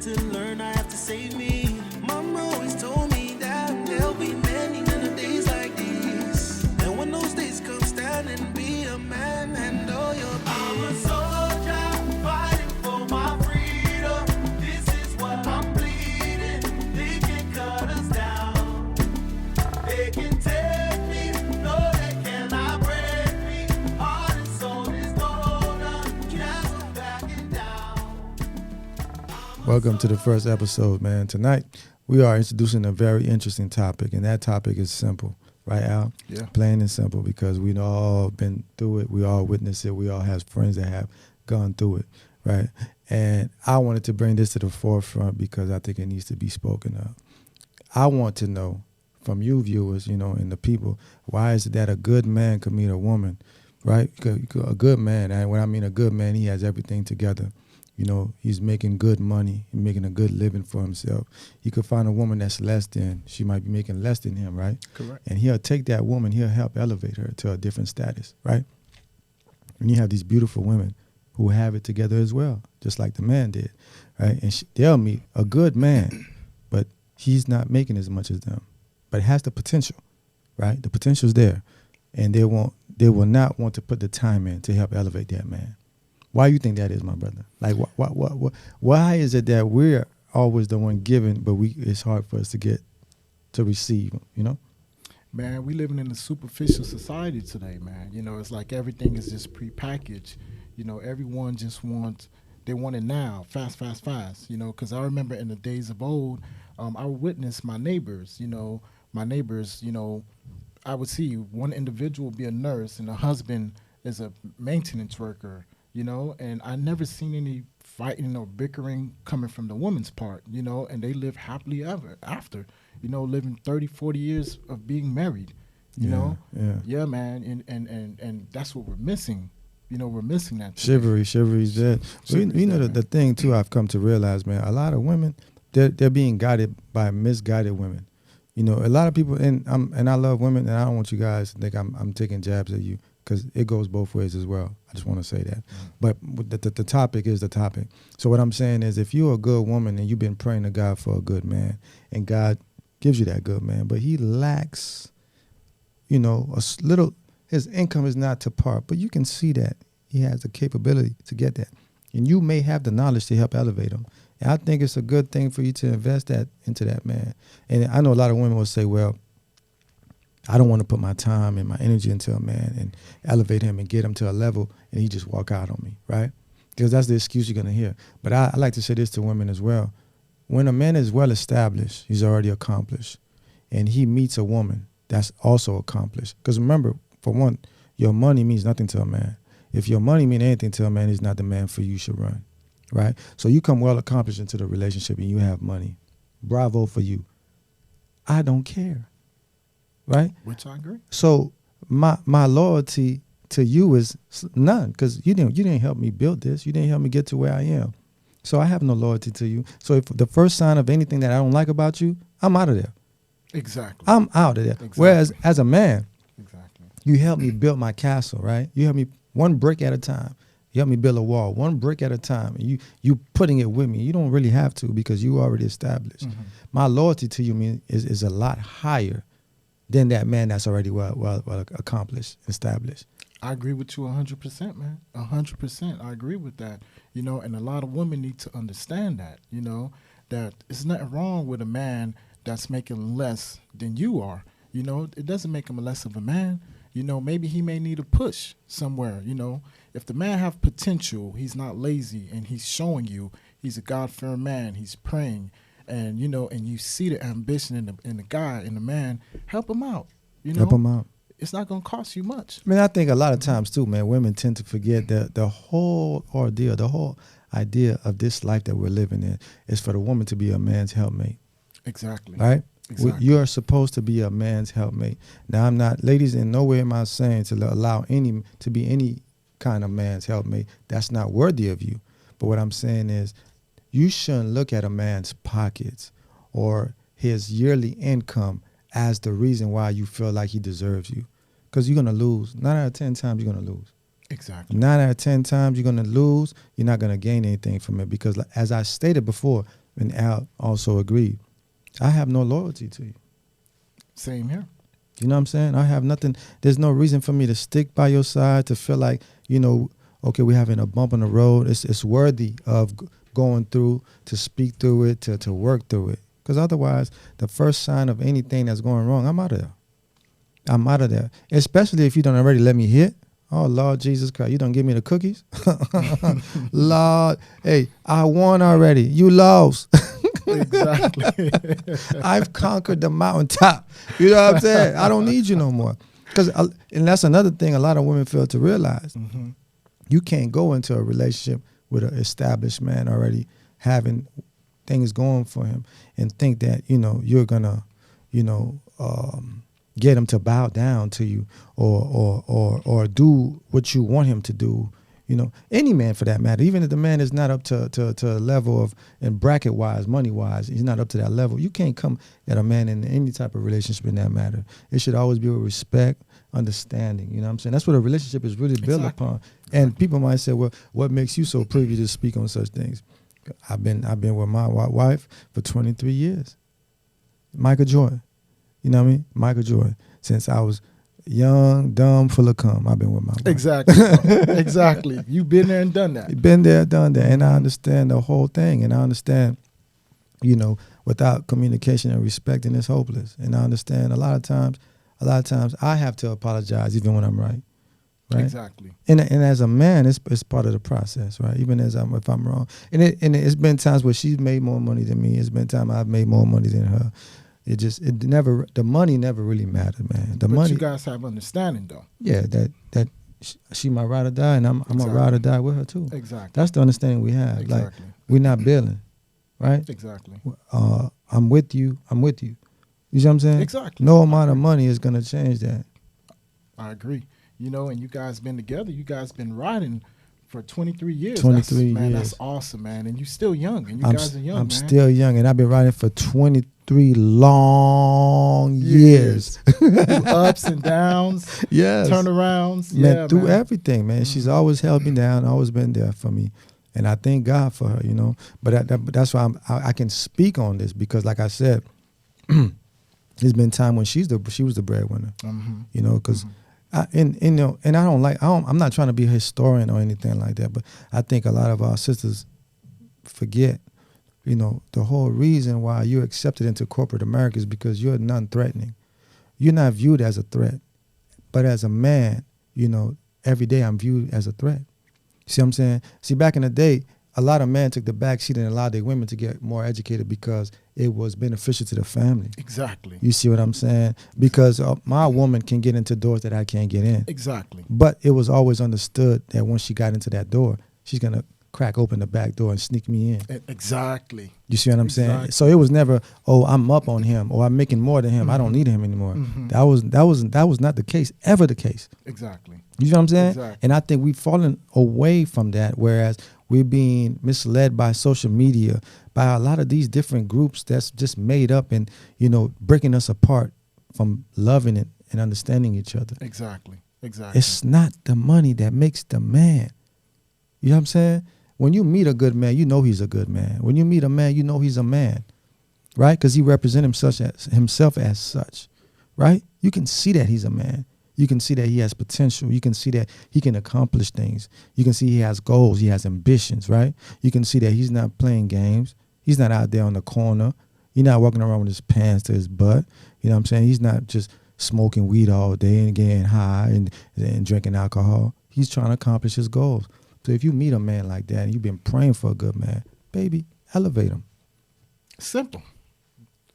to learn, I have to save me. Mama always told me that there'll be many days like these. And when those days come, stand and be a man, handle your business. I'm a soldier, fighting for my freedom. This is what I'm bleeding. They can cut us down. They can take me, no, they cannot break me. Heart and soul is golden, never backing down. Welcome to the first episode, man. Tonight, we are introducing a very interesting topic, and that topic is simple. Right, Al? Yeah. Plain and simple, because we all been through it. We all witnessed it. We all have friends that have gone through it, right? And I wanted to bring this to the forefront because I think it needs to be spoken of. I want to know from you viewers, and the people, why is it that a good man could meet a woman, right? A good man, and when I mean a good man, he has everything together. He's making good money, he's making a good living for himself. He could find a woman that's less than, she might be making less than him, right? Correct. And he'll take that woman, he'll help elevate her to a different status, right? And you have these beautiful women who have it together as well, just like the man did, right? And they'll meet a good man, but he's not making as much as them. But it has the potential, right? The potential's there. And they will not want to put the time in to help elevate that man. Why do you think that is, my brother? Like, why is it that we're always the one giving, but it's hard for us to receive, Man, we living in a superficial society today, man. It's like everything is just prepackaged. Everyone just they want it now, fast, because I remember in the days of old, I would witness my neighbors, I would see one individual be a nurse and a husband is a maintenance worker, and I never seen any fighting or bickering coming from the woman's part, and they live happily ever after, living 30, 40 years of being married, Yeah, man, and that's what we're missing. We're missing that today. Chivalry's dead. The thing too I've come to realize, man, a lot of women, they're being guided by misguided women. A lot of people, and I love women, and I don't want you guys to think I'm taking jabs at you, because it goes both ways as well. I just want to say that. But the topic is the topic. So what I'm saying is, if you're a good woman and you've been praying to God for a good man, and God gives you that good man, but he lacks, a little, his income is not to par, but you can see that he has the capability to get that. And you may have the knowledge to help elevate him. And I think it's a good thing for you to invest that into that man. And I know a lot of women will say, well, I don't want to put my time and my energy into a man and elevate him and get him to a level and he just walk out on me, right? Because that's the excuse you're going to hear. But I like to say this to women as well. When a man is well established, he's already accomplished, and he meets a woman that's also accomplished. Because remember, for one, your money means nothing to a man. If your money means anything to a man, he's not the man for you should run, right? So you come well accomplished into the relationship and you have money. Bravo for you. I don't care. Right? Which I agree. So my loyalty to you is none, because you didn't help me build this. You didn't help me get to where I am. So I have no loyalty to you. So if the first sign of anything that I don't like about you, I'm out of there. Exactly. I'm out of there. Exactly. Whereas as a man, exactly, you helped me build my castle, right? You helped me one brick at a time. You helped me build a wall, one brick at a time. And you putting it with me. You don't really have to, because you already established. Mm-hmm. My loyalty to you is a lot higher than that man that's already well accomplished, established. I agree with you 100%, man. 100%. I agree with that. And a lot of women need to understand that, that it's nothing wrong with a man that's making less than you are. It doesn't make him less of a man. Maybe he may need a push somewhere. If the man have potential, he's not lazy, and he's showing you he's a God-fearing man, he's praying, and you see the ambition in the guy, in the man, help him out. Help him out. It's not going to cost you much. I think a lot of times too, man, women tend to forget that the whole ordeal, the whole idea of this life that we're living in is for the woman to be a man's helpmate. Exactly. Right? Exactly. You're supposed to be a man's helpmate. Now, I'm not, ladies, in no way am I saying to allow to be any kind of man's helpmate. That's not worthy of you. But what I'm saying is, you shouldn't look at a man's pockets or his yearly income as the reason why you feel like he deserves you. Because you're going to lose. 9 out of 10 times you're going to lose. Exactly. 9 out of 10 times you're going to lose. You're not going to gain anything from it, because as I stated before, and Al also agreed. I have no loyalty to you. Same here. You know what I'm saying? I have nothing. There's no reason for me to stick by your side, to feel like, okay, we're having a bump on the road. It's worthy of going through, to speak through it, to work through it. Because otherwise, the first sign of anything that's going wrong, I'm out of there. I'm out of there. Especially if you don't already let me hit. Oh, Lord Jesus Christ, you don't give me the cookies? Lord, hey, I won already. You lost. Exactly. I've conquered the mountaintop. You know what I'm saying? I don't need you no more. And that's another thing a lot of women fail to realize. Mm-hmm. You can't go into a relationship with an established man already having things going for him and think that, you're going to, get him to bow down to you or do what you want him to do. Any man for that matter, even if the man is not up to a level of, and bracket wise, money wise, he's not up to that level. You can't come at a man in any type of relationship in that matter. It should always be with respect, understanding. You know what I'm saying? That's what a relationship is really built upon. And people might say, well, what makes you so privy to speak on such things? I've been with my wife for 23 years. Michael Jordan. You know what I mean? Michael Jordan. Since I was young, dumb, full of cum, I've been with my wife. Exactly. Exactly. You've been there and done that. Been there, done that. And I understand the whole thing. And I understand, without communication and respecting is hopeless. And I understand a lot of times I have to apologize even when I'm right. Right? Exactly. And as a man, it's part of the process, right? Even if I'm wrong. And it's been times where she's made more money than me. It's been times I've made more money than her. The money never really mattered, man. But you guys have understanding, though. Yeah, that she my ride or die, and I'm a ride or die with her too. Exactly. That's the understanding we have. Exactly. Like, we're not billing, right? Exactly. I'm with you. You see what I'm saying? Exactly. No amount of money is gonna change that. I agree. And you guys been together. You guys been riding for 23 years. 23 years. Man, that's awesome, man. And you still young. And you guys are young, I'm man. still young, and I've been riding for 23 long years. Ups and downs. Yes. Turnarounds. Man, Yeah, through man. everything, man. She's always held me down, always been there for me. And I thank God for her, But that's why I can speak on this because, like I said, there's been time when she was the breadwinner, because and I I'm not trying to be a historian or anything like that, but I think a lot of our sisters forget, the whole reason why you're accepted into corporate America is because you're non-threatening. You're not viewed as a threat, but as a man, every day I'm viewed as a threat. See what I'm saying? See, back in the day, a lot of men took the back seat and allowed their women to get more educated because it was beneficial to the family. Exactly. You see what I'm saying? Because my woman can get into doors that I can't get in. Exactly. But it was always understood that once she got into that door, she's going to crack open the back door and sneak me in. Exactly. You see what I'm saying? So it was never, I'm up on him or I'm making more than him. I don't need him anymore. That was not the case, ever the case. Exactly. You know what I'm saying? Exactly. And I think we've fallen away from that, whereas we're being misled by social media, by a lot of these different groups that's just made up and, breaking us apart from loving it and understanding each other. Exactly. Exactly. It's not the money that makes the man. You know what I'm saying? When you meet a good man, you know he's a good man. When you meet a man, you know he's a man, right? Because he represents himself as such, right? You can see that he's a man. You can see that he has potential. You can see that he can accomplish things. You can see he has goals. He has ambitions, right? You can see that he's not playing games. He's not out there on the corner. He's not walking around with his pants to his butt. You know what I'm saying? He's not just smoking weed all day and getting high and drinking alcohol. He's trying to accomplish his goals. So if you meet a man like that and you've been praying for a good man, baby, elevate him. Simple.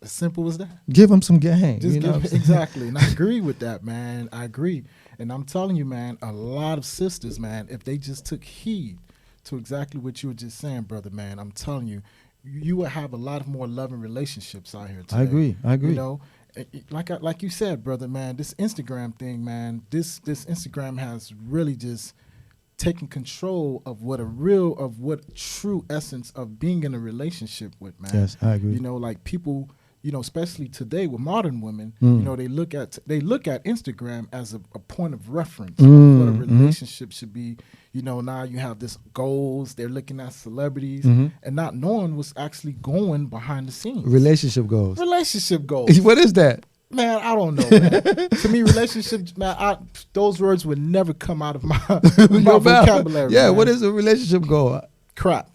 As simple as that. Give him some game. Just exactly. And I agree with that, man. I agree. And I'm telling you, man, a lot of sisters, man, if they just took heed to exactly what you were just saying, brother, man, I'm telling you, you would have a lot of more loving relationships out here today. I agree. Like you said, brother, man, this Instagram thing, man, this Instagram has really just taken control of what true essence of being in a relationship with, man. Yes, I agree. Like people, especially today with modern women, they look at Instagram as a point of reference of what a relationship should be, you know, now you have this goals, they're looking at celebrities and not knowing what's actually going behind the scenes. Relationship goals. Relationship goals. What is that? Man, I don't know, man. To me, relationships, man, those words would never come out of my vocabulary. Yeah, man. what is a relationship goal? Crap.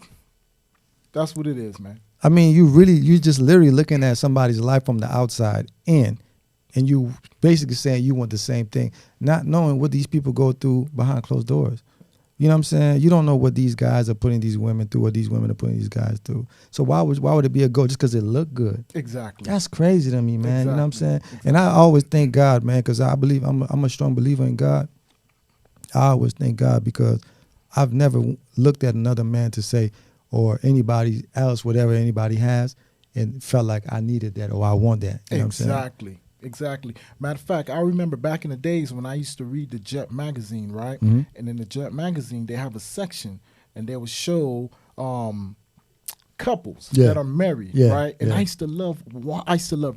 That's what it is, man. I mean, you just literally looking at somebody's life from the outside in, and you basically saying you want the same thing, not knowing what these people go through behind closed doors. You know what I'm saying? You don't know what these guys are putting these women through, or these women are putting these guys through. So why would it be a goal just because it look good? Exactly. That's crazy to me, man. Exactly. You know what I'm saying? Exactly. And I always thank God, man, because I believe I'm a strong believer in God. I always thank God because I've never looked at another man to say, or anybody else, whatever anybody has, and felt like I needed that or I want that. You know what I'm saying? Exactly. Exactly. Matter of fact, I remember back in the days when I used to read the Jet magazine, right? Mhm. And in the Jet magazine, they have a section, and they would show couples Yeah. that are married, Yeah, right? And yeah. I used to love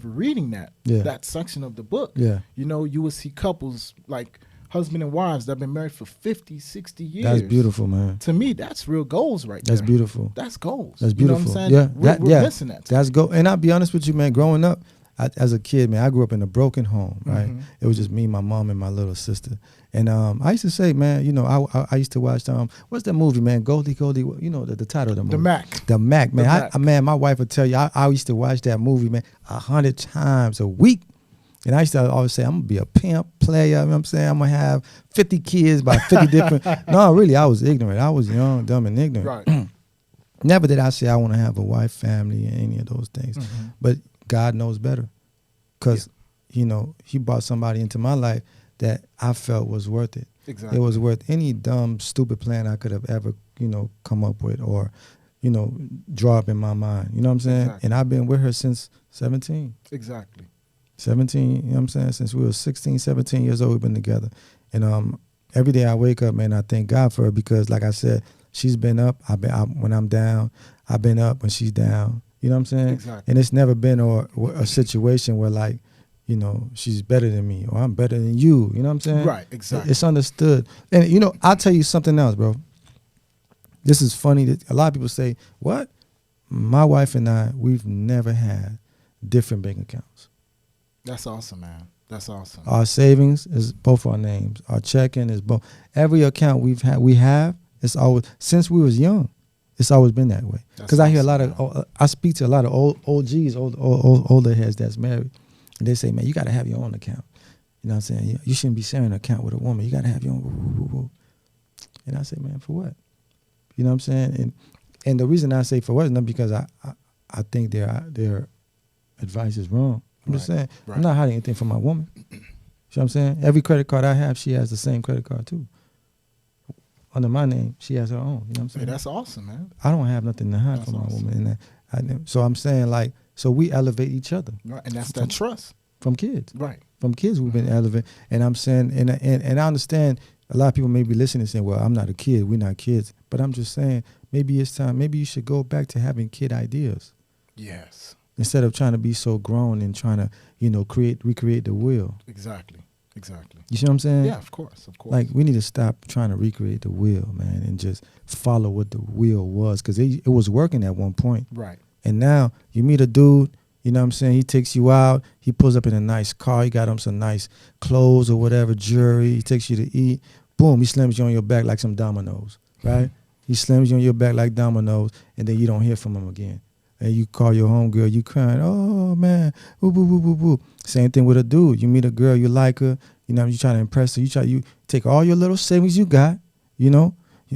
reading Yeah. that section of the book. Yeah. You know, you would see couples like husband and wives that have been married for 50, 60 years. That's beautiful, man. To me, that's real goals right That's there. beautiful. That's goals. That's You know beautiful. what I'm saying? Yeah, We're missing that. That's go. And I'll be honest with you, man. Growing up, as a kid, man, I grew up in a broken home. Right, it was just me, my mom, and my little sister. And I used to say, man, you know, I used to watch what's that movie, man? Goldie, you know the title of the movie. The Mac, man. The Mac. Man, my wife would tell you, I used to watch that movie, man, 100 times a week. And I used to always say, I'm going to be a pimp player. You know what I'm saying? I'm going to have 50 kids by 50 different. No, really, I was ignorant. I was young, dumb, and ignorant. Right. Never did I say I want to have a wife, family, and any of those things. But God knows better. Because, you know, he brought somebody into my life that I felt was worth it. Exactly. It was worth any dumb, stupid plan I could have ever, you know, come up with or, you know, draw up in my mind. You know what I'm saying? Exactly. And I've been with her since 17. Exactly. 17, you know what I'm saying? Since we were 16, 17 years old, we've been together. And every day I wake up, man, I thank God for her because, like I said, she's been up. When I'm down, I've been up when she's down. You know what I'm saying? Exactly. And it's never been a situation where, like, you know, she's better than me or I'm better than you. You know what I'm saying? Right, exactly. It's understood. And, you know, I'll tell you something else, bro. This is funny. That a lot of people say, what? My wife and I, we've never had different bank accounts. That's awesome, man. That's awesome. Our savings is both our names. Our checking is both. Every account we have, it's always, since we was young, it's always been that way. Because I hear a lot of, I speak to a lot of old OGs, older heads that's married. And they say, man, you got to have your own account. You know what I'm saying? You shouldn't be sharing an account with a woman. You got to have your own. Woo, woo, woo. And I say, man, for what? You know what I'm saying? And the reason I say for what is not because I think their advice is wrong. I'm just saying, I'm not hiding anything from my woman. You know what I'm saying? Every credit card I have, she has the same credit card too. Under my name, she has her own. You know what I'm saying? Hey, that's awesome, man. I don't have nothing to hide from my woman. And so I'm saying, like, so we elevate each other. Right. And that's that trust. From kids. Right. From kids, we've been elevated. And I'm saying, and I understand a lot of people may be listening and saying, well, I'm not a kid. We're not kids. But I'm just saying, maybe it's time. Maybe you should go back to having kid ideas. Yes. Instead of trying to be so grown and trying to, you know, recreate the wheel. Exactly. You see what I'm saying? Yeah, of course. Like, we need to stop trying to recreate the wheel, man, and just follow what the wheel was. Because it was working at one point. Right. And now you meet a dude, you know what I'm saying? He takes you out. He pulls up in a nice car. He got him some nice clothes or whatever, jewelry. He takes you to eat. Boom, he slams you on your back like some dominoes, right? He slams you on your back like dominoes, and then you don't hear from him again. And you call your homegirl, you crying, oh, man, woo, woo, woo, woo, woo. Same thing with a dude. You meet a girl, you like her, you know, you try to impress her. You take all your little savings you got, you know.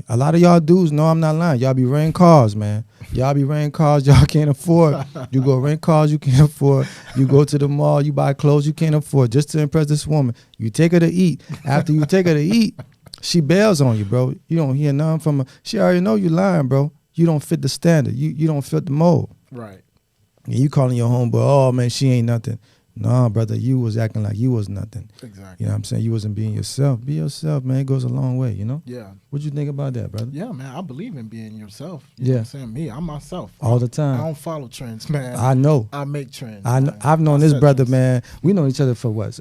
A lot of y'all dudes, no, I'm not lying. Y'all be renting cars, man. Y'all be renting cars y'all can't afford. You go rent cars you can't afford. You go to the mall, you buy clothes you can't afford just to impress this woman. You take her to eat. After you take her to eat, she bails on you, bro. You don't hear nothing from her. She already know you lying, bro. You don't fit the standard. You don't fit the mold. Right. And you calling your homeboy, oh, man, she ain't nothing. No, brother, you was acting like you was nothing. Exactly. You know what I'm saying? You wasn't being yourself. Be yourself, man. It goes a long way, you know? Yeah. What you think about that, brother? Yeah, man. I believe in being yourself. You know Yeah. what I'm saying? Me, I'm myself. All the I time. don't follow trends, man. I know. I make trends. I know, man. I've known I this set brother, trends. man. We know each other for what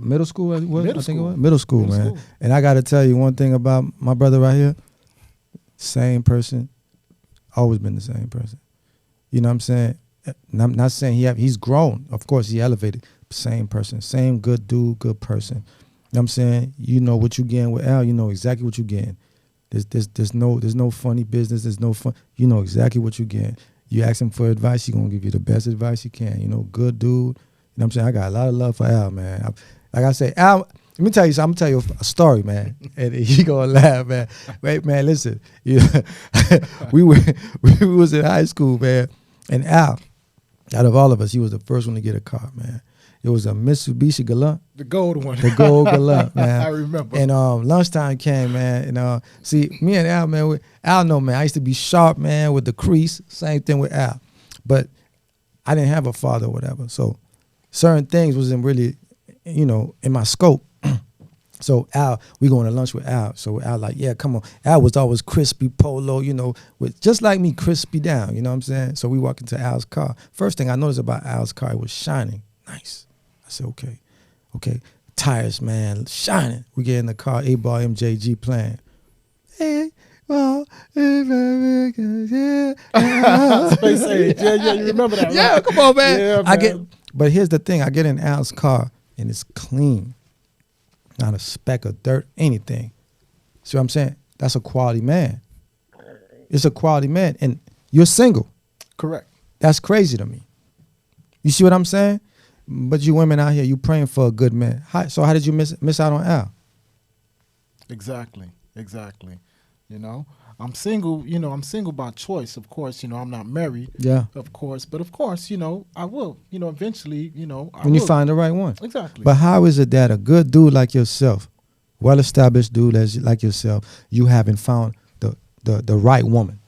middle school? It was? Middle I think school. it was middle school, Middle man. school. And I got to tell you one thing about my brother right here. Same person, always been the same person. You know what I'm saying? And I'm not saying he's grown. Of course, he elevated. Same person, same good dude, good person. You know what I'm saying? You know what you getting with Al. You know exactly what you getting. There's no funny business. There's no fun. You know exactly what you getting. You ask him for advice, he gonna give you the best advice he can. You know, good dude. You know what I'm saying? I got a lot of love for Al, man. Like I say, Al. Let me tell you something. I'm gonna tell you a story, man, and you gonna laugh, man. Wait, man, listen. You know, we was in high school, man, and Al, out of all of us, he was the first one to get a car, man. It was a Mitsubishi Galant. The gold one. The gold Galant, man. I remember. And lunchtime came, man. And see, me and Al, man, Al know, man, I used to be sharp, man, with the crease. Same thing with Al. But I didn't have a father or whatever. So certain things wasn't really, you know, in my scope. So Al, we going to lunch with Al. So Al like, yeah, come on. Al was always crispy polo, you know, with just like me, crispy down, you know what I'm saying? So we walk into Al's car. First thing I noticed about Al's car, it was shining. Nice. I said, okay. Tires, man, shining. We get in the car, 8-ball MJG playing. Hey, well, yeah. Space Age. Yeah, you remember that, right? Yeah, come on, man. Yeah, man. But here's the thing. I get in Al's car, and it's clean. Not a speck of dirt, anything. See what I'm saying? That's a quality man. It's a quality man, and you're single. Correct. That's crazy to me. You see what I'm saying? But you women out here, you praying for a good man. So how did you miss out on Al? Exactly. You know, I'm single. You know, I'm single by choice. Of course, you know, I'm not married. Yeah. Of course, but of course, you know, I will. You know, eventually, you know, When you find the right one. Exactly. But how is it that a good dude like yourself, well-established dude like yourself, you haven't found the right woman?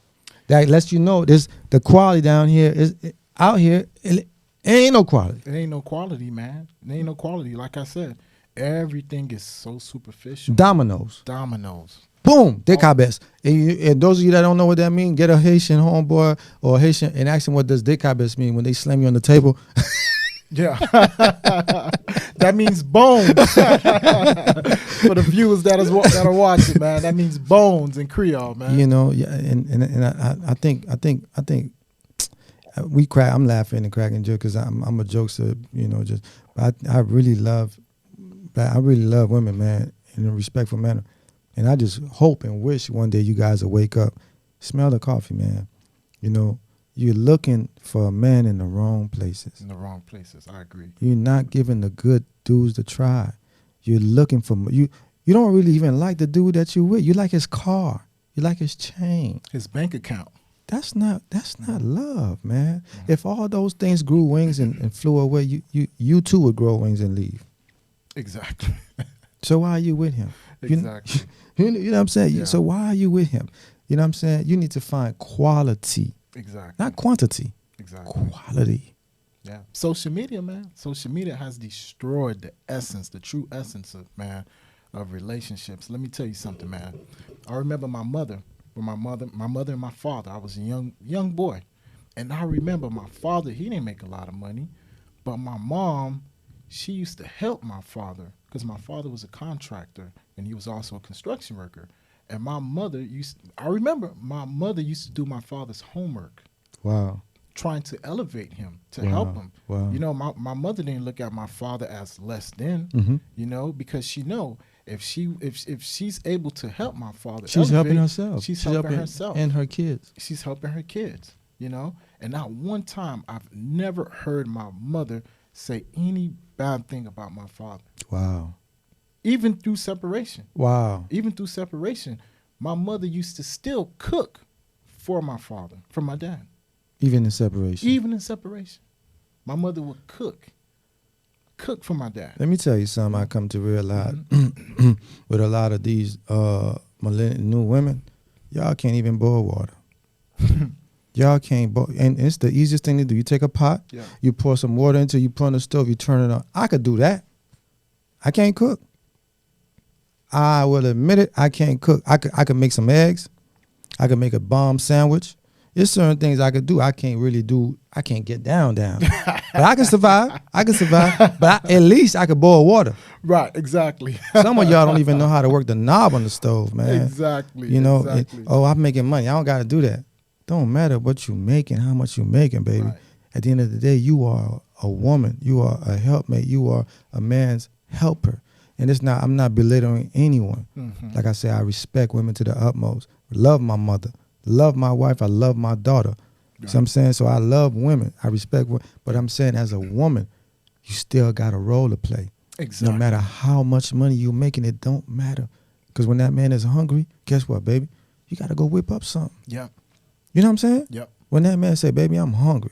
That lets you know there's the quality down here is out here. It ain't no quality. It ain't no quality, man. It ain't no quality. Like I said, everything is so superficial. Dominoes. Boom, décabès. And those of you that don't know what that means, get a Haitian homeboy or Haitian and ask them what does décabès mean when they slam you on the table. Yeah. That means bones. For the viewers that are watching, man, that means bones in Creole, man. You know, yeah, and I think we crack. I'm laughing and cracking jokes because I'm a jokester, you know. Just I really love women, man, in a respectful manner, and I just hope and wish one day you guys will wake up, smell the coffee, man. You know, you're looking for a man in the wrong places. In the wrong places, I agree. You're not giving the good dudes to try. You're looking for you. You don't really even like the dude that you with. You like his car. You like his chain. His bank account. That's not love, man. Mm-hmm. If all those things grew wings and flew away, you too would grow wings and leave. Exactly. So why are you with him? Exactly. You know what I'm saying? Yeah. So why are you with him? You know what I'm saying? You need to find quality. Exactly. Not quantity. Exactly. Quality. Yeah. Social media, man. Social media has destroyed the essence, the true essence of relationships. Let me tell you something, man. I remember my mother and my father. I was a young boy. And I remember my father, he didn't make a lot of money, but my mom, she used to help my father because my father was a contractor and he was also a construction worker. And my mother I remember my mother used to do my father's homework. Wow. Trying to elevate him, to help him. Wow. You know, my mother didn't look at my father as less than, you know, because she know if she's able to help my father, she's helping herself. She's helping herself and her kids. She's helping her kids, you know. And not one time I've never heard my mother say any bad thing about my father. Wow. Even through separation. Wow. Even through separation, my mother used to still cook for my father, for my dad. Even in separation. Even in separation. My mother would cook for my dad. Let me tell you something I come to realize with a lot of these new women, y'all can't even boil water. Y'all can't both, and it's the easiest thing to do. You take a pot, Yeah. you pour some water into it, you put on the stove, you turn it on. I could do that. I can't cook. I will admit it, I can't cook. I could make some eggs. I could make a bomb sandwich. There's certain things I could do. I can't really do. I can't get down. But I can survive. But at least I could boil water. Right, exactly. Some of y'all don't even know how to work the knob on the stove, man. Exactly. You know, exactly. oh, I'm making money. I don't got to do that. Don't matter what you making, how much you making, baby. Right. At the end of the day, you are a woman. You are a helpmate. You are a man's helper. And it's not. I'm not belittling anyone. Mhm. Like I say, I respect women to the utmost. Love my mother. Love my wife. I love my daughter. Right. So I'm saying, so I love women. I respect women. But I'm saying, as a woman, you still got a role to play. Exactly. No matter how much money you're making, it don't matter. Because when that man is hungry, guess what, baby? You got to go whip up something. Yep. You know what I'm saying? Yep. When that man say, baby, I'm hungry,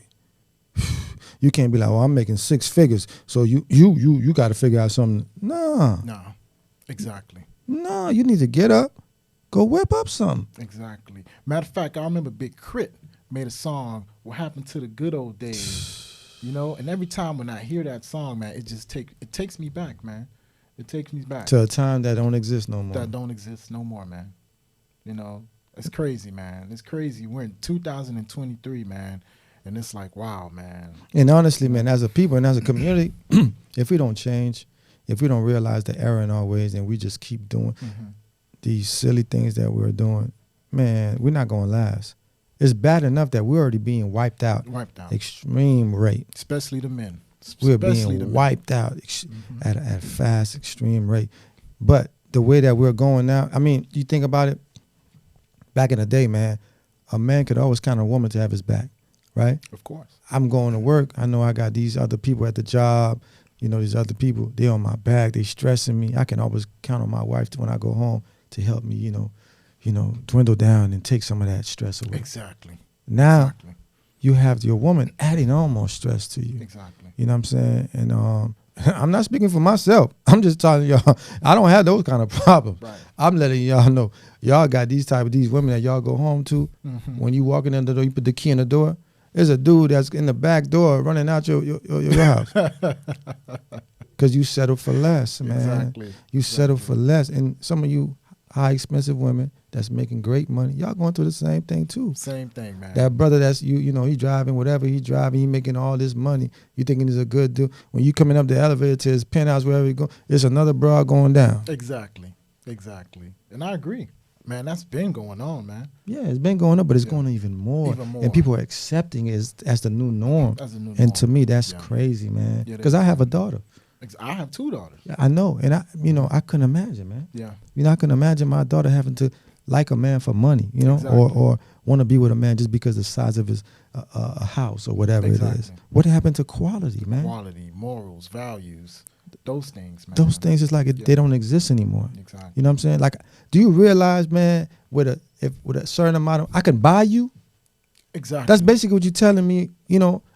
you can't be like, oh, I'm making 6 figures, so you got to figure out something. No, Exactly. you need to get up, go whip up something. Exactly. Matter of fact, I remember Big Crit made a song, What Happened to the Good Old Days. You know, and every time when I hear that song, man, it takes me back, man. It takes me back. To a time that don't exist no more. That don't exist no more, man. You know, it's crazy, man. It's crazy. We're in 2023, man, and it's like, wow, man. And honestly, man, as a people and as a community, if we don't change, if we don't realize the error in our ways and we just keep doing these silly things that we're doing, man, we're not going to last. It's bad enough that we're already being wiped out. Extreme rate. Especially the men. We're being wiped out at a fast, extreme rate. But the way that we're going now, I mean, you think about it, back in the day, man, a man could always count on a woman to have his back, right? Of course. I'm going to work. I know I got these other people at the job. You know, these other people, they on my back. They stressing me. I can always count on my wife when I go home to help me, you know, dwindle down and take some of that stress away. Exactly. Now, Exactly. you have your woman adding on more stress to you. Exactly. You know what I'm saying? And I'm not speaking for myself. I'm just telling y'all, I don't have those kind of problems. Right. I'm letting y'all know. Y'all got these women that y'all go home to. When you walk in the door, you put the key in the door. There's a dude that's in the back door running out your house. Because you settle for less, man. Exactly. You settle for less. And some of you high expensive women that's making great money, y'all going through the same thing too. Same thing, man. That brother that's you know, he driving whatever he driving, he making all this money. You thinking he's a good dude. When you coming up the elevator to his penthouse, wherever he go, there's another broad going down. Exactly. And I agree. Man, that's been going on, man. Yeah, it's been going up, but it's going on even more. And people are accepting it as the new norm. As a new norm. And to me, that's Yeah. crazy, man. Yeah, Because I have a daughter. I have 2 daughters. I know. And I couldn't imagine, man. Yeah. I couldn't imagine my daughter having to like a man for money, Exactly. or want to be with a man just because of the size of his a house or whatever it is. Exactly. What happened to quality, man? Quality, morals, values, those things, man. Those things is like they don't exist anymore. Exactly. You know what I'm saying? Like, do you realize, man, with a certain amount of, I can buy you? Exactly. That's basically what you're telling me.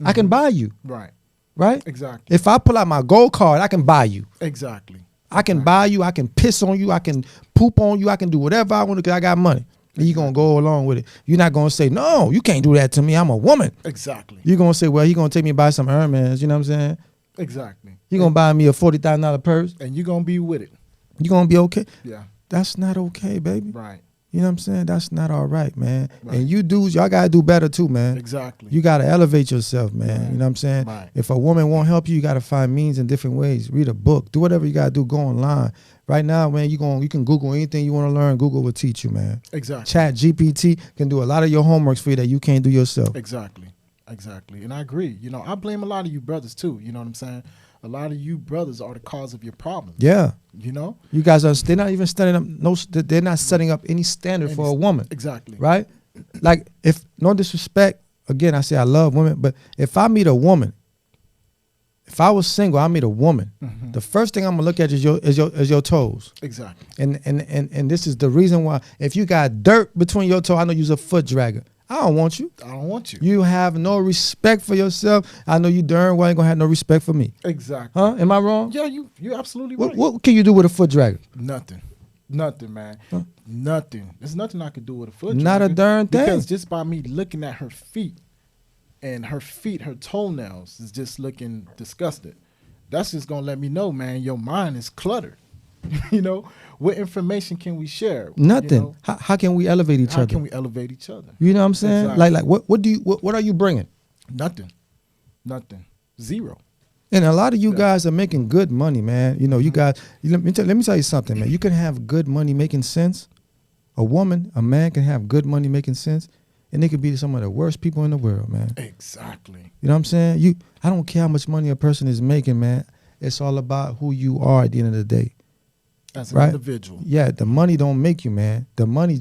I can buy you, Right. right? Exactly. If I pull out my gold card, I can buy you. Exactly. I can buy you. I can piss on you. I can poop on you. I can do whatever I want to because I got money. And you're going to go along with it. You're not going to say, no, you can't do that to me. I'm a woman. Exactly. You're going to say, well, he's going to take me buy some Hermes. You know what I'm saying? Exactly. You're going to buy me a $40,000 purse. And you're going to be with it. You're going to be okay. Yeah. That's not okay, baby. Right. You know what I'm saying? That's not all right, man. Right. And you dudes, y'all got to do better too, man. Exactly. You got to elevate yourself, man. Right. You know what I'm saying? Right. If a woman won't help you, you got to find means in different ways. Read a book. Do whatever you got to do. Go online. Right now, man, you can Google anything you want to learn. Google will teach you, man. Exactly. Chat GPT can do a lot of your homeworks for you that you can't do yourself. Exactly. And I agree. I blame a lot of you brothers too. You know what I'm saying? A lot of you brothers are the cause of your problems. Yeah. You guys they're not even setting up they're not setting up any standard for a woman. Exactly. Right? Like, if no disrespect, again, I say I love women, but if I meet a woman, if I was single, I meet a woman. The first thing I'm gonna look at is your toes. Exactly. And this is the reason why. If you got dirt between your toe, I know you're a foot dragger. I don't want you. I don't want you. You have no respect for yourself. I know you darn well ain't gonna have no respect for me. Exactly. Huh? Am I wrong? Yeah, you're absolutely right. What can you do with a foot dragger? Nothing. Nothing, man. Huh? Nothing. There's nothing I could do with a foot Not a dragger, darn thing. because just by me looking at her feet, and her toenails is just looking disgusted. That's just gonna let me know, man, your mind is cluttered. You know, what information can we share? Nothing. You know, How can we elevate each how other? can we elevate each other? You know what I'm saying? Exactly. Like what are you bringing? Nothing. Zero. And a lot of you Yeah. guys are making good money, man. You know, you guys. Let me tell you something, man. You can have good money making sense. A man can have good money making sense, and they could be some of the worst people in the world, man. Exactly. You know what I'm saying? I don't care how much money a person is making, man. It's all about who you are at the end of the day. As an Right. individual. Yeah, the money don't make you, man. The money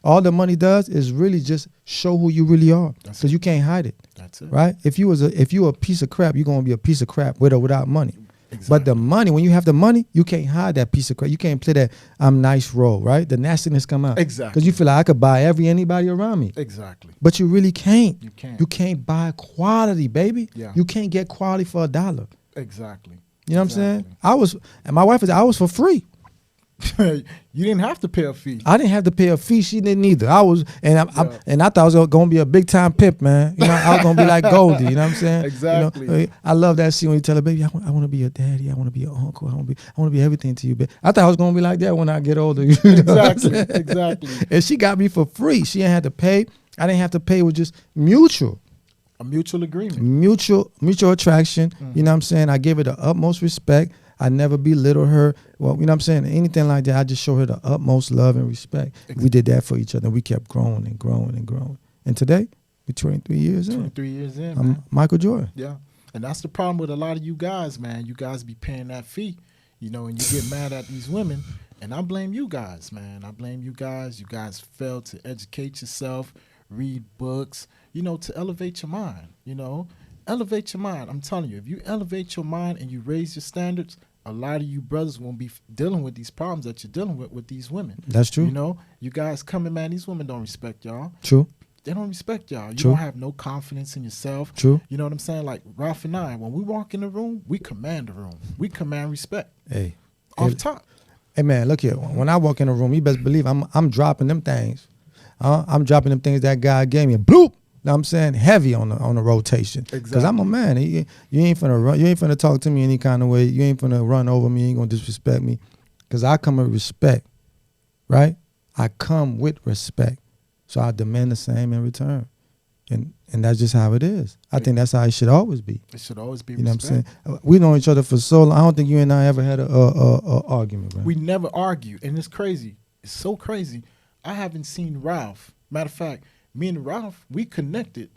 all the money does is really just show who you really are, That's because you can't hide it, That's it. right? If you a piece of crap, you're gonna be a piece of crap with or without money. Exactly. But the money, when you have the money, you can't hide that piece of crap. You can't play that I'm nice role, right? The nastiness come out. Exactly. Because you feel like I could buy anybody around me. Exactly. But you really can't. You can't. You can't buy quality, baby. Yeah. You can't get quality for $1. Exactly. You know what I'm saying? I was for free. You didn't have to pay a fee. I didn't have to pay a fee. She didn't either. I thought I was gonna be a big time pimp, man. You know, I was gonna be like Goldie. You know what I'm saying? Exactly. You know, I love that scene when you tell her, baby, I want to be your daddy. I want to be your uncle. I want to be everything to you, baby. I thought I was gonna be like that when I get older. You know what I'm Exactly. saying? Exactly. And she got me for free. She didn't have to pay. I didn't have to pay. It was just mutual. A mutual agreement. Mutual attraction. You know what I'm saying? I gave her the utmost respect. I never belittle her. Well, you know what I'm saying? Anything like that, I just show her the utmost love and respect. We did that for each other. We kept growing and growing and growing. And today, we're 23 years in. 23 years in, man. I'm Michael Jordan. Yeah. And that's the problem with a lot of you guys, man. You guys be paying that fee, you know, and you get mad at these women. And I blame you guys, man. I blame you guys. You guys failed to educate yourself, read books, you know, to elevate your mind, you know. Elevate your mind. I'm telling you, if you elevate your mind and you raise your standards, a lot of you brothers won't be dealing with these problems that you're dealing with these women. That's true. You know, you guys coming, man, these women don't respect y'all. True. They don't respect y'all. You True. don't have no confidence in yourself. True. You know what I'm saying? Like Ralph and I, when we walk in the room, we command the room. We command respect. Hey. Off top. Hey, man, look here. When I walk in a room, you best believe I'm dropping them things. I'm dropping them things that God gave me. Bloop. Know what I'm saying? Heavy on the rotation. Because I'm a man. You ain't finna run. You ain't finna talk to me any kind of way. You ain't finna run over me. You ain't gonna disrespect me. Because I come with respect, right? I come with respect. So I demand the same in return. And that's just how it is. I think that's how it should always be. It should always be You know respect. what I'm saying? We know each other for so long. I don't think you and I ever had a argument, man. We never argue. And it's crazy. It's so crazy. I haven't seen Ralph. Matter of fact, me and Ralph, we connected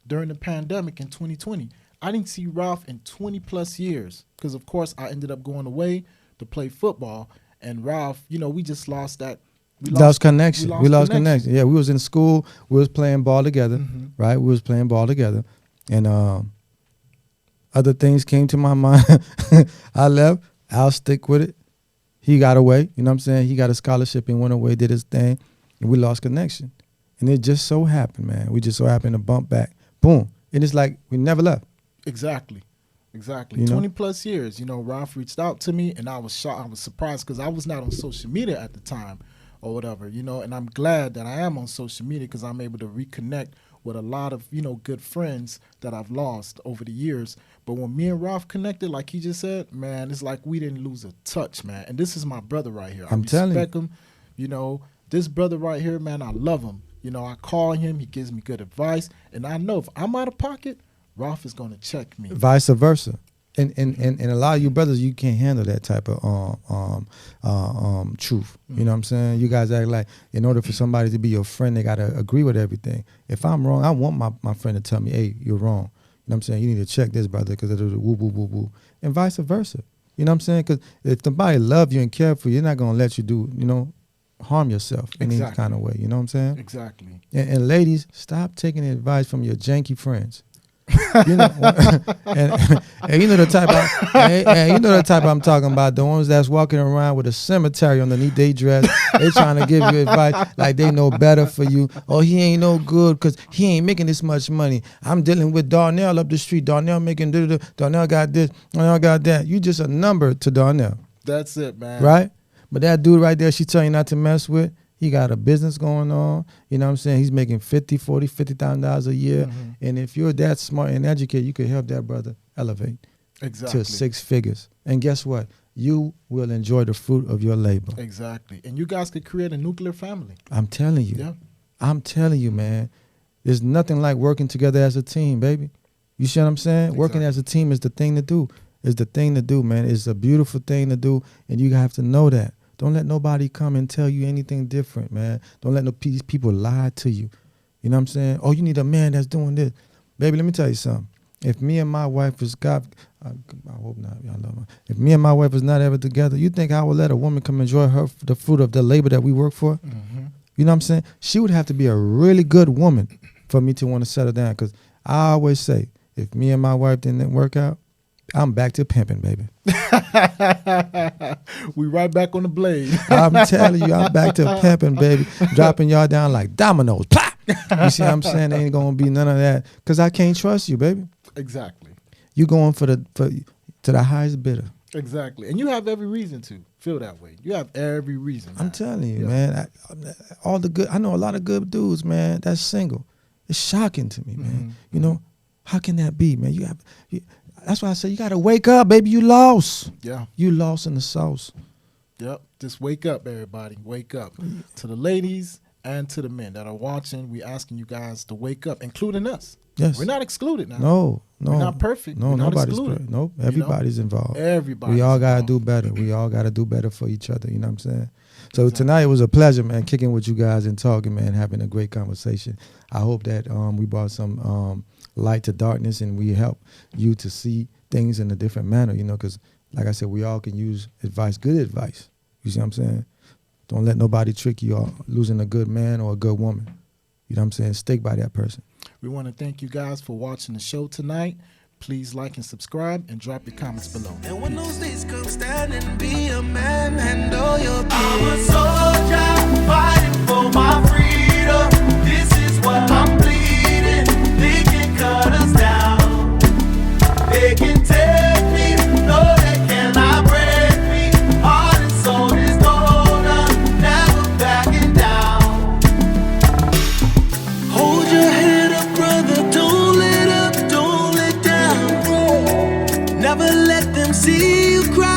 during the pandemic in 2020. I didn't see Ralph in 20 plus years because, of course, I ended up going away to play football. And Ralph, you know, we just lost that. We lost connection. We lost connection. Yeah, we was in school. We was playing ball together, right? We was playing ball together. And other things came to my mind. I left. I'll stick with it. He got away. You know what I'm saying? He got a scholarship and went away, did his thing. And we lost connection. And it just so happened, man. We just so happened to bump back. Boom. And it's like we never left. Exactly. Exactly. You know? 20 plus years. You know, Ralph reached out to me and I was shocked. I was surprised because I was not on social media at the time or whatever, you know, and I'm glad that I am on social media because I'm able to reconnect with a lot of, you know, good friends that I've lost over the years. But when me and Ralph connected, like he just said, man, it's like we didn't lose a touch, man. And this is my brother right here. I'm telling you. I respect him. You know, this brother right here, man, I love him. You know, I call him, he gives me good advice, and I know if I'm out of pocket, Ralph is going to check me. Vice versa. And a lot of you brothers, you can't handle that type of truth. You know what I'm saying? You guys act like in order for somebody to be your friend, they got to agree with everything. If I'm wrong, I want my friend to tell me, hey, you're wrong. You know what I'm saying? You need to check this, brother, because it'll woo, woo, woo, woo. And vice versa. You know what I'm saying? Because if somebody love you and care for you, they're not going to let you do, you know, harm yourself in any kind of way. You know what I'm saying? Exactly. And ladies, stop taking advice from your janky friends. You know, and you know the type and you know the type I'm talking about, the ones that's walking around with a cemetery underneath their dress. They trying to give you advice like they know better for you. Oh, he ain't no good because he ain't making this much money. I'm dealing with Darnell up the street. Darnell making Darnell got this, Darnell got that. You just a number to Darnell. That's it, man. Right? But that dude right there, she tell you not to mess with. He got a business going on. You know what I'm saying? He's making $50,000 a year. And if you're that smart and educated, you could help that brother elevate Exactly. to 6 figures. And guess what? You will enjoy the fruit of your labor. Exactly. And you guys could create a nuclear family. I'm telling you. Yeah. I'm telling you, man. There's nothing like working together as a team, baby. You see what I'm saying? Exactly. Working as a team is the thing to do. It's the thing to do, man. It's a beautiful thing to do, and you have to know that. Don't let nobody come and tell you anything different, man. Don't let these people lie to you. You know what I'm saying? Oh, you need a man that's doing this. Baby, let me tell you something. If me and my wife is I hope not, y'all love her. If me and my wife is not ever together, you think I would let a woman come enjoy the fruit of the labor that we work for? You know what I'm saying? She would have to be a really good woman for me to want to settle down. Because I always say, if me and my wife didn't work out, I'm back to pimping, baby. We right back on the blade. I'm telling you, I'm back to pimping, baby. Dropping y'all down like dominoes. Pop! You see what I'm saying? There ain't going to be none of that. Because I can't trust you, baby. Exactly. You going to the highest bidder. Exactly. And you have every reason to feel that way. You have every reason. I'm telling you, man. I know a lot of good dudes, man, that's single. It's shocking to me, man. You know, how can that be, man? That's why I say you got to wake up, baby. You lost. Yeah. You lost in the sauce. Yep. Just wake up, everybody. Wake up. To the ladies and to the men that are watching, we asking you guys to wake up, including us. Yes. We're not excluded now. No. We're not perfect. No, We're not nobody's excluded. perfect. Nope. Everybody's involved. Everybody. We all got to do better. We all got to do better for each other. You know what I'm saying? So tonight it was a pleasure, man, kicking with you guys and talking, man, having a great conversation. I hope that we brought some light to darkness and we help you to see things in a different manner, you know, because like I said, we all can use advice, good advice. You see what I'm saying? Don't let nobody trick you off losing a good man or a good woman. You know what I'm saying? Stick by that person. We want to thank you guys for watching the show tonight. Please like and subscribe and drop your comments below. And when those days come, stand and be a man, handle your business. I'm a soldier fighting for my freedom. This is what I'm bleeding. They can cut us down. They can take me, no, they cannot break me. Heart and soul is golden, never backing down. Hold your head up, brother, don't let up, don't let down. Never let them see you cry.